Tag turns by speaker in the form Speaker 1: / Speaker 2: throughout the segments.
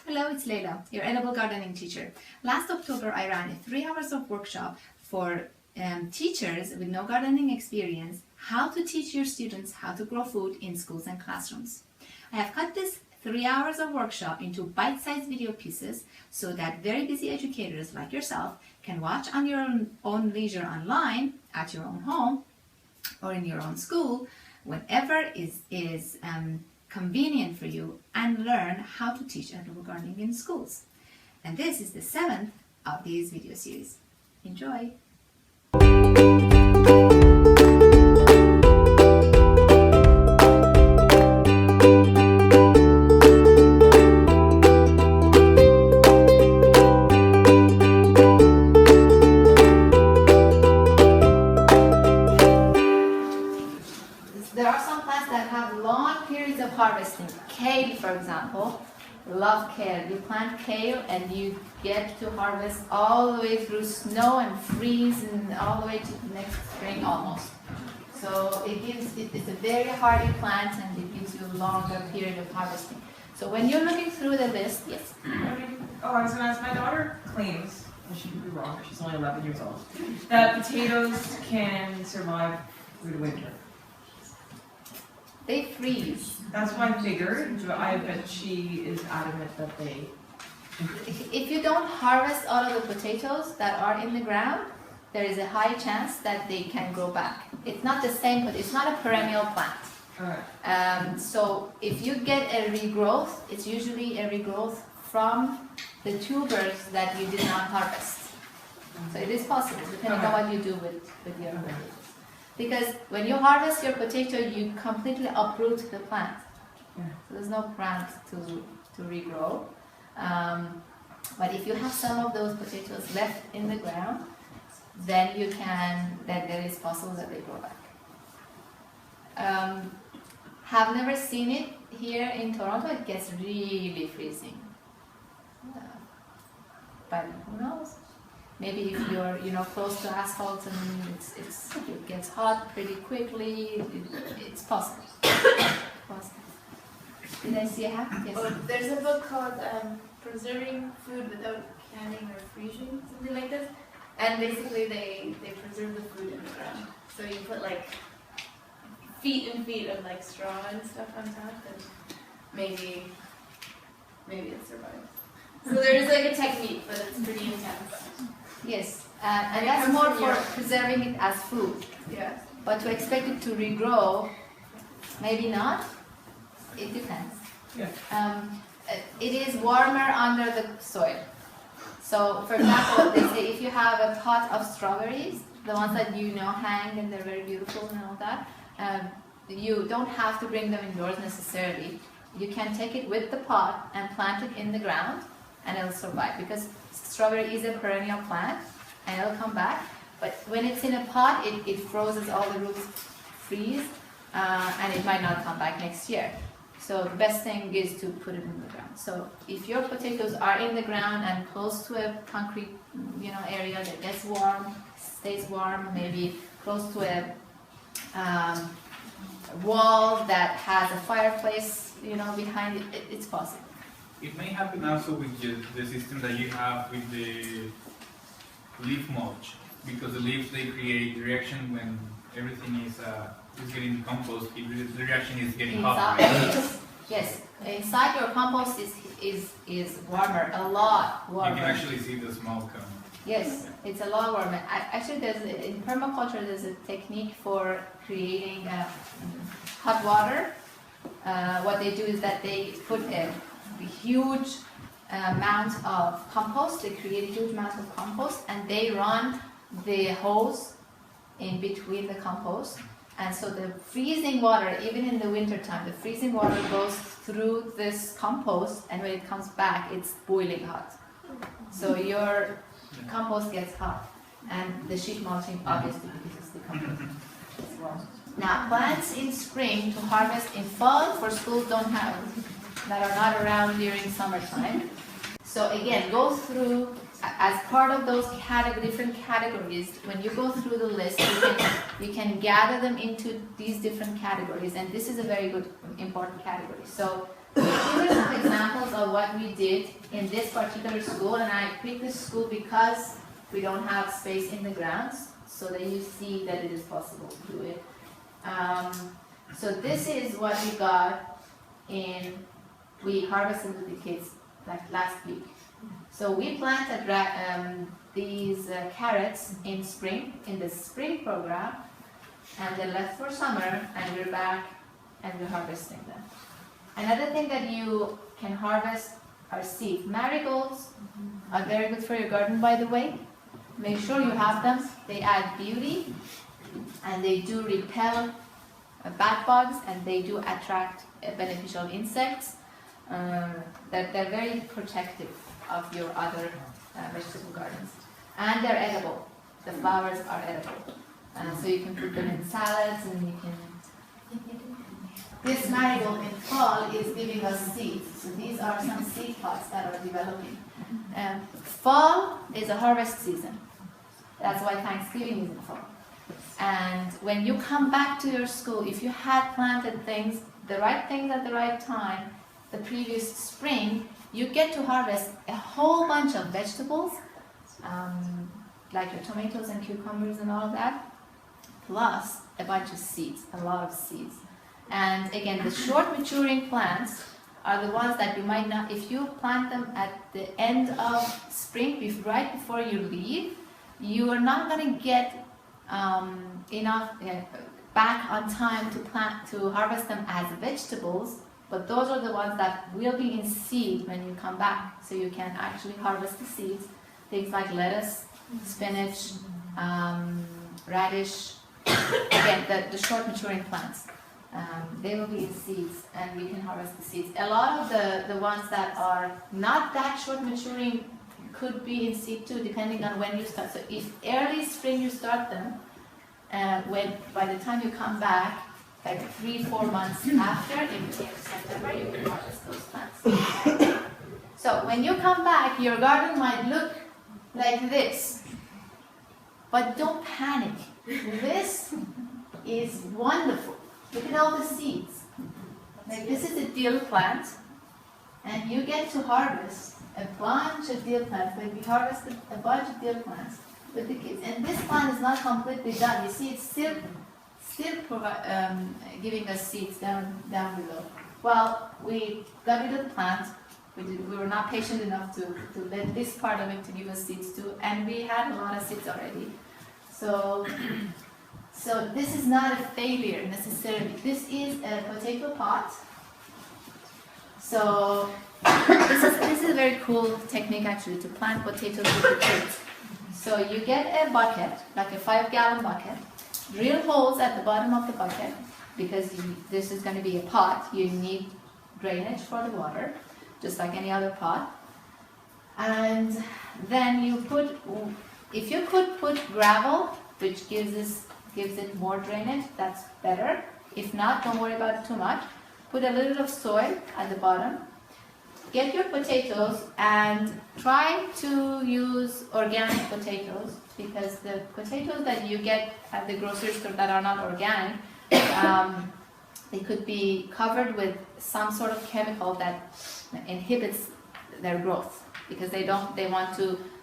Speaker 1: Hello, it's Leila, your edible gardening teacher. Last October, I ran a 3 hours of workshop for teachers with no gardening experience, how to teach your students how to grow food in schools and classrooms. I have cut this 3 hours of workshop into bite-sized video pieces so that very busy educators like yourself can watch on your own leisure online, at your own home, or in your own school, whenever is convenient for you, and learn how to teach edible gardening in schools. And this is the 7th of these video series. Enjoy! There are some plants that have long periods of harvesting. Kale, for example, love kale. You plant kale and you get to harvest all the way through snow and freeze and all the way to the next spring almost. So it's a very hardy plant and it gives you a longer period of harvesting. So when you're looking through the list, yes?
Speaker 2: I was going to ask, my daughter claims, and she could be wrong, she's only 11 years old, that potatoes can survive through the winter.
Speaker 1: They freeze.
Speaker 2: That's what I figured, but I bet she is adamant that they...
Speaker 1: If you don't harvest all of the potatoes that are in the ground, there is a high chance that they can grow back. It's not the same, but it's not a perennial plant.
Speaker 2: Alright.
Speaker 1: So if you get a regrowth, it's usually a regrowth from the tubers that you did not harvest. So it is possible, depending on what you do with your potatoes. Because when you harvest your potato, you completely uproot the plant.
Speaker 2: Yeah.
Speaker 1: So there's no plant to regrow. But if you have some of those potatoes left in the ground, then there is possible that they grow back. Have never seen it here in Toronto. It gets really freezing. But who knows? Maybe if you're close to asphalt and it gets hot pretty quickly, it's possible. Did I see a hat? Yes.
Speaker 3: Oh, there's a book called Preserving Food Without Canning or Freezing, something like this. And basically they preserve the food in the ground. So you put like feet and feet of like straw and stuff on top, and maybe it survives. So there's like a technique, but it's pretty intense.
Speaker 1: Yes, and that's more for preserving it as food.
Speaker 3: Yeah.
Speaker 1: But to expect it to regrow, maybe not. It depends.
Speaker 2: Yeah.
Speaker 1: It is warmer under the soil. So, for example, they say if you have a pot of strawberries, the ones that hang and they're very beautiful and all that, you don't have to bring them indoors necessarily. You can take it with the pot and plant it in the ground, and it'll survive because strawberry is a perennial plant and it'll come back. But when it's in a pot, it freezes, all the roots freeze, and it might not come back next year. So the best thing is to put it in the ground. So if your potatoes are in the ground and close to a concrete, area that gets warm, stays warm, maybe close to a wall that has a fireplace, behind it, it's possible.
Speaker 4: It may happen also with the system that you have with the leaf mulch, because the leaves, they create the reaction when everything is getting decomposed. The reaction is getting hotter.
Speaker 1: Yes. Inside your compost is warmer, a lot warmer.
Speaker 4: You can actually see the smoke.
Speaker 1: Yes, it's a lot warmer. Actually, in permaculture, there's a technique for creating hot water. What they do is that they put a huge amount of compost. They create a huge amount of compost, and they run the hose in between the compost. And so the freezing water, even in the winter time, the freezing water goes through this compost, and when it comes back, it's boiling hot. So your compost gets hot, and the sheet mulching, obviously, because it's the compost. Now, plants in spring to harvest in fall for schools that are not around during summertime. So again, go through as part of those different categories. When you go through the list, you can gather them into these different categories, and this is a very good important category. So These are some examples of what we did in this particular school, and I picked this school because we don't have space in the grounds, so that you see that it is possible to do it. So this is what we got we harvested with the kids like last week. So we planted these carrots in spring, in the spring program, and they left for summer, and we're back and we're harvesting them. Another thing that you can harvest are seeds. Marigolds are very good for your garden, by the way. Make sure you have them. They add beauty, and they do repel bad bugs, and they do attract beneficial insects. They're very protective of your other vegetable gardens. And they're edible. The flowers are edible. So you can put them in salads, and you can... This marigold in fall is giving us seeds. So these are some seed pods that are developing. Fall is a harvest season. That's why Thanksgiving is in fall. And when you come back to your school, if you had planted things, the right things at the right time, the previous spring, you get to harvest a whole bunch of vegetables, like your tomatoes and cucumbers and all of that, plus a bunch of seeds, a lot of seeds. And again, the short maturing plants are the ones that you might not, if you plant them at the end of spring, right before you leave, you are not going to get enough back on time to harvest them as vegetables, but those are the ones that will be in seed when you come back, so you can actually harvest the seeds, things like lettuce, spinach, radish, again, the short maturing plants. They will be in seeds, and we can harvest the seeds. A lot of the ones that are not that short maturing could be in seed too, depending on when you start. So if early spring you start them, by the time you come back, like 3-4 months after, in September, you can harvest those plants. So when you come back, your garden might look like this, but don't panic. This is wonderful. Look at all the seeds. Like this is a dill plant, and you get to harvest a bunch of dill plants. Like we harvested a bunch of dill plants with the kids, and this plant is not completely done. You see, it's still giving us seeds down below. Well, we got rid of the plant. We were not patient enough to let this part of it to give us seeds too, and we had a lot of seeds already. So this is not a failure necessarily. This is a potato pot. So this is a very cool technique actually to plant potatoes with the kids. So you get a bucket, like a 5-gallon bucket, drill holes at the bottom of the bucket, because this is going to be a pot. You need drainage for the water, just like any other pot. And then you if you could put gravel, which gives it more drainage, that's better. If not, don't worry about it too much. Put a little of soil at the bottom. Get your potatoes and try to use organic potatoes, because the potatoes that you get at the grocery store that are not organic, they could be covered with some sort of chemical that inhibits their growth, because they want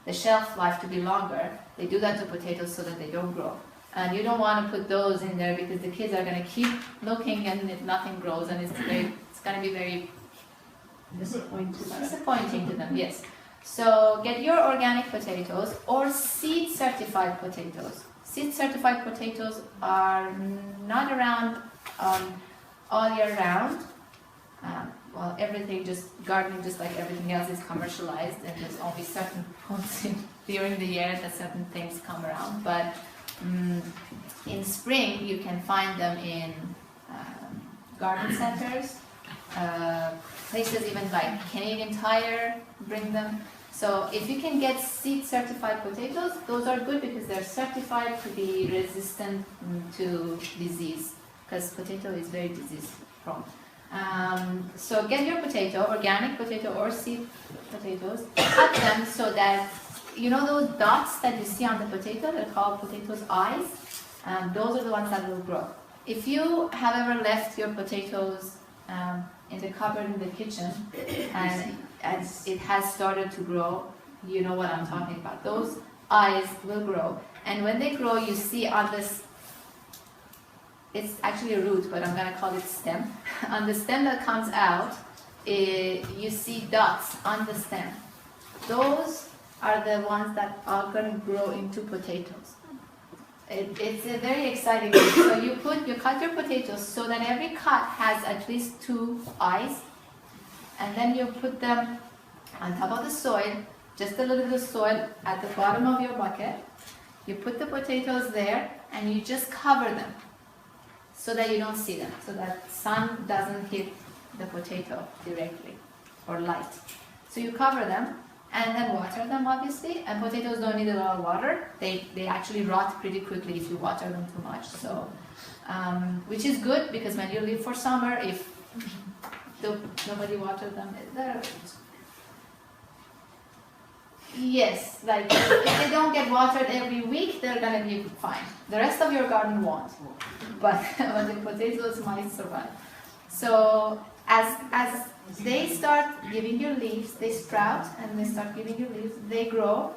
Speaker 1: the shelf life to be longer. They do that to potatoes so that they don't grow. And you don't want to put those in there, because the kids are going to keep looking and nothing grows, and it's going to be very disappointing to them. Yes. So get your organic potatoes or seed certified potatoes. Seed certified potatoes are not around all year round. Well, gardening, just like everything else, is commercialized, and there's only certain points during the year that certain things come around. But in spring, you can find them in garden centers, places even like Canadian Tire bring them. So if you can get seed certified potatoes, those are good, because they're certified to be resistant to disease, because potato is very disease prone. So get your potato, organic potato or seed potatoes, cut them so that, you know those dots that you see on the potato, they're called potatoes' eyes, those are the ones that will grow. If you have ever left your potatoes in the cupboard in the kitchen, and as it has started to grow, you know what I'm talking about. Those eyes will grow, and when they grow, you see on this, it's actually a root, but I'm gonna call it stem. On the stem that comes out, you see dots on the stem. Those are the ones that are gonna grow into potatoes. It's a very exciting thing. So you cut your potatoes so that every cut has at least 2 eyes, and then you put them on top of the soil, just a little bit of soil at the bottom of your bucket. You put the potatoes there, and you just cover them so that you don't see them, so that sun doesn't hit the potato directly, or light. So you cover them, and then water them, obviously. And potatoes don't need a lot of water. They actually rot pretty quickly if you water them too much. So, which is good, because when you leave for summer, if nobody watered them, yes, like if they don't get watered every week, they're gonna be fine. The rest of your garden won't, but the potatoes might survive. So as they start giving you leaves, they sprout and they start giving you leaves, they grow,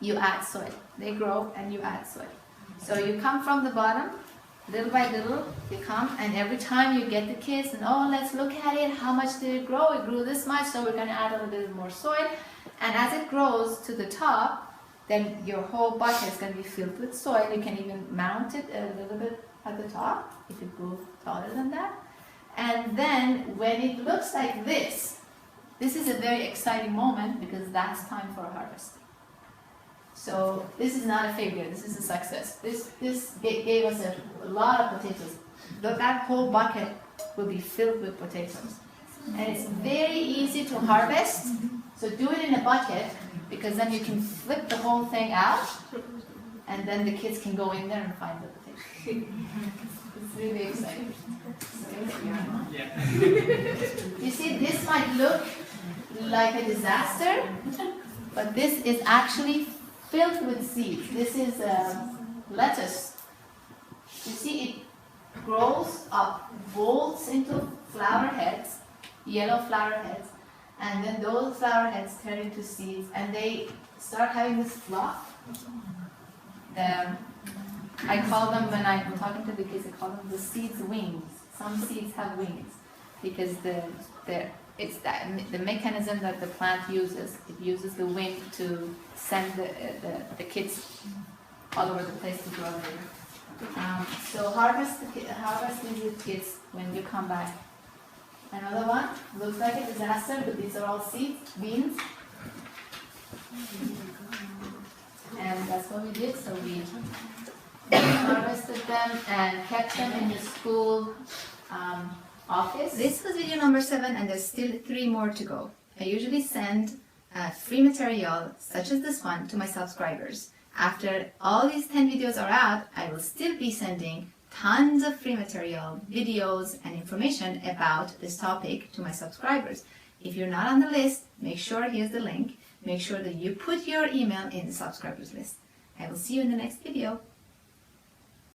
Speaker 1: you add soil. They grow and you add soil. So you come from the bottom, little by little, you come, and every time you get the kids, and oh, let's look at it, how much did it grow? It grew this much, so we're gonna add a little bit more soil. And as it grows to the top, then your whole bucket is gonna be filled with soil. You can even mount it a little bit at the top, if it grew taller than that. And then when it looks like this is a very exciting moment, because that's time for harvesting. So this is not a failure, this is a success. This gave us a lot of potatoes. That whole bucket will be filled with potatoes. And it's very easy to harvest, so do it in a bucket, because then you can flip the whole thing out, and then the kids can go in there and find the potatoes. It's really exciting. You see, this might look like a disaster, but this is actually filled with seeds. This is lettuce. You see, it grows up, bolts into flower heads, yellow flower heads, and then those flower heads turn into seeds, and they start having this fluff. I call them, when I'm talking to the kids, I call them the seeds' wings. Some seeds have wings, because it's the mechanism that the plant uses. It uses the wind to send the kids all over the place to grow later. So harvest these with kids when you come back. Another one looks like a disaster, but these are all seeds, beans. And that's what we did. So we harvested them and kept them in the school office. This was video number 7, and there's still 3 more to go. I usually send free material such as this one to my subscribers. After all these 10 videos are out, I will still be sending tons of free material, videos, and information about this topic to my subscribers. If you're not on the list, make sure, here's the link, make sure that you put your email in the subscribers list. I will see you in the next video.